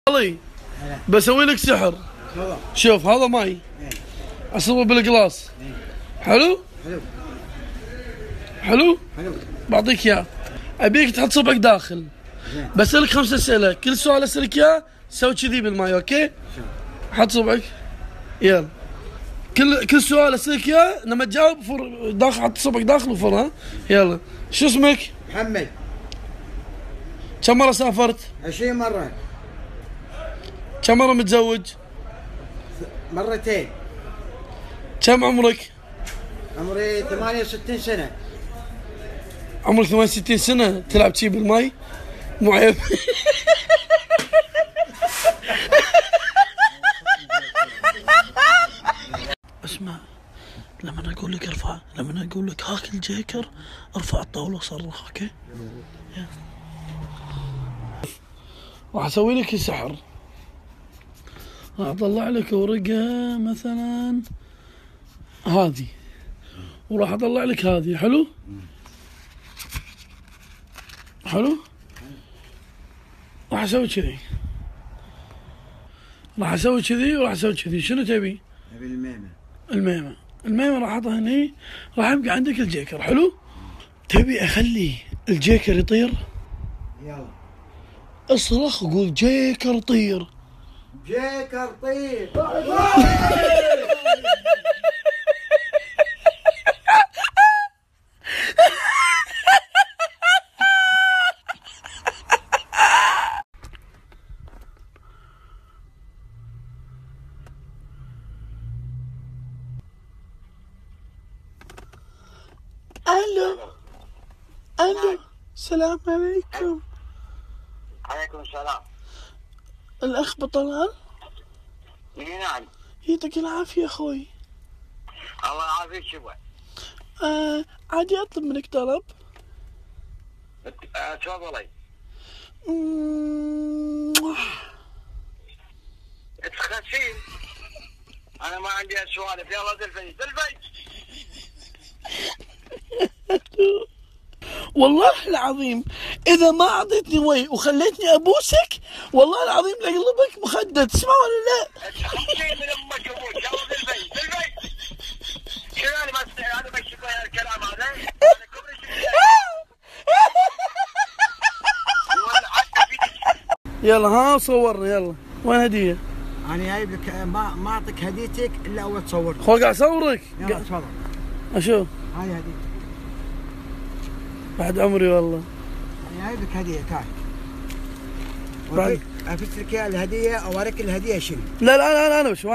خالي بسوي لك سحر. شوف هذا ماي اصبه بالقلاص. حلو؟ حلو؟ بعطيك اياه. ابيك تحط صبعك داخل. بسألك 5 اسئله، كل سؤال اسالك اياه سوي كذي بالماي، اوكي؟ حط صبعك. يلا. كل سؤال اسالك اياه لما تجاوب داخل، حط صبعك داخل وفر. ها؟ يلا. شو اسمك؟ محمد. كم مرة سافرت؟ 20 مرة. كم مرة متزوج؟ مرتين. كم عمرك؟ عمري 68 سنة. عمرك 68 سنة تلعب شي بالماي؟ مو عيب. اسمع، لما اقول لك ارفع، لما اقول لك هاك الجيكر ارفع الطاولة وصرخ، اوكي؟ راح اسوي لك سحر. راح اطلع لك ورقة مثلا هذه، وراح اطلع لك هذه. حلو؟ حلو؟ راح اسوي كذي، راح اسوي كذي وراح اسوي كذي. شنو تبي؟ ابي الميمة. الميمة راح احطها هني، راح يبقى عندك الجيكر. حلو؟ تبي اخلي الجيكر يطير؟ يلا اصرخ وقول جيكر طير. جيكر طير. الو السلام عليكم. عليكم السلام. الاخ بطلال؟ نعم. يعطيك العافية اخوي. الله يعافيك. شبه عادي اطلب منك طلب؟ تفضلي. تخسين. انا ما عندي سوالف. يلا دلفي. والله العظيم اذا ما اعطيتني وي وخليتني ابوسك والله العظيم لاقلبك مخدة. تسمع ولا لا؟ تخسين من امك وابوك. يلا دلفي. شنو انا ما بشوف الكلام هذا؟ انا كبري يلا ها صورنا. يلا وين هدية؟ انا جايب لك ما اعطيك هديتك الا اول تصور. خو قاعد اصورك. يلا تفضل. اشوف. هاي هديتك. بعد عمري والله. انا جايب لك هدية. تعال. بعد افت لك الهدية، اوريك الهدية شنو. لا انا بشوف.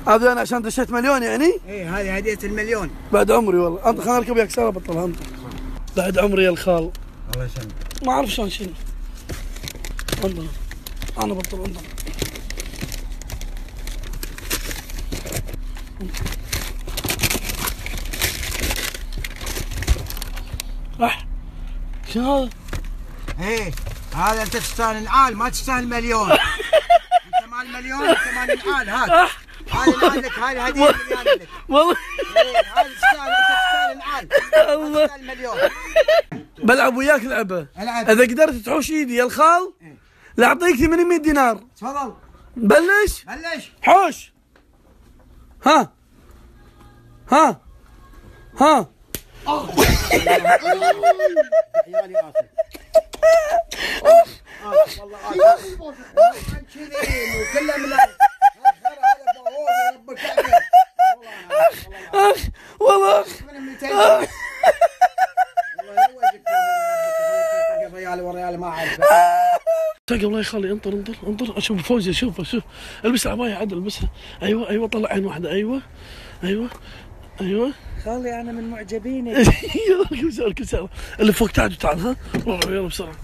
هذا انا عشان دشيت مليون يعني؟ ايه هذه هدية المليون. بعد عمري والله. انت خليني اركب وياك سيارة بطلها انت. بعد عمري يا الخال. الله يسلمك. ما اعرف شلون شنو. انظر انا بطل. انظر راح. شنو هذا؟ ايه هذا انت تستاهل نعال، ما تستاهل مليون. انت مال مليون، انت مال نعال. هذا نعال لك. هاي هدية مليون لك والله. ايه هذا تستاهل. انت تستاهل نعال. الله. تستاهل مليون. بلعب وياك لعبة. العب. اذا قدرت تحوش ايدي يا الخال لاعطيك 800 دينار. تفضل. بلش. حوش. ها عيالي اسف. والله اسف. كذي وكله من والله ريال وريال ما اعرف. الله يخلي. انطر اشوف فوزي. شوف البس العباية عدل. البسها. ايوه طلع عين واحدة. ايوه خالي انا من معجبينك. يلا كسر اللي فوق. تعال ها. يلا بسرعة.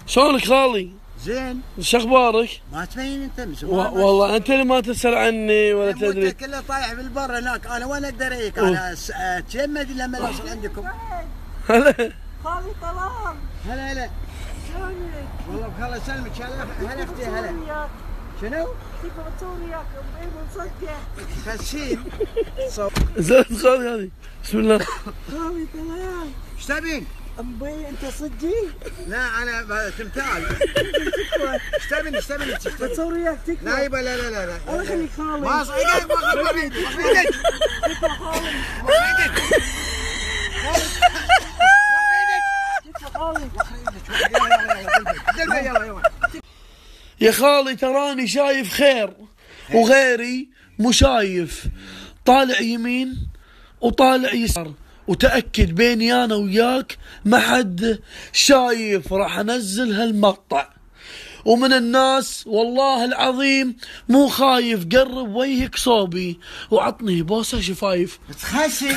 شلونك خالي؟ زين. شو اخبارك؟ ما تبين انت والله انت اللي ما تسأل عني ولا تدري. انت كله طايح بالبر هناك. انا وين اقدر اجيك؟ انا اتجمد لما اوصل عندكم. هلا خالي طلال. هلا شلونك؟ والله بخير يسلمك. هلا اختي. هلا شنو؟ كيف اتصور وياك بصدقه. خسين. زين خالي هذه. بسم الله. خالي طلال. ايش تبين؟ أمبي أنت صدقي؟ لا انا تمثال. استبني بتصور وياك تكفى. لا يبا لا الله يخليك خالي. ما صعيدك ما خبر ايدك تكفى خالي. تكفى خالي. يلا يا خالي تراني شايف خير وغيري مو شايف، طالع يمين وطالع يسار، وتأكد بيني أنا وياك ما حد شايف. راح أنزل هالمقطع ومن الناس والله العظيم مو خايف، قرب وجهك صوبي وعطني بوسة شفايف. تخسي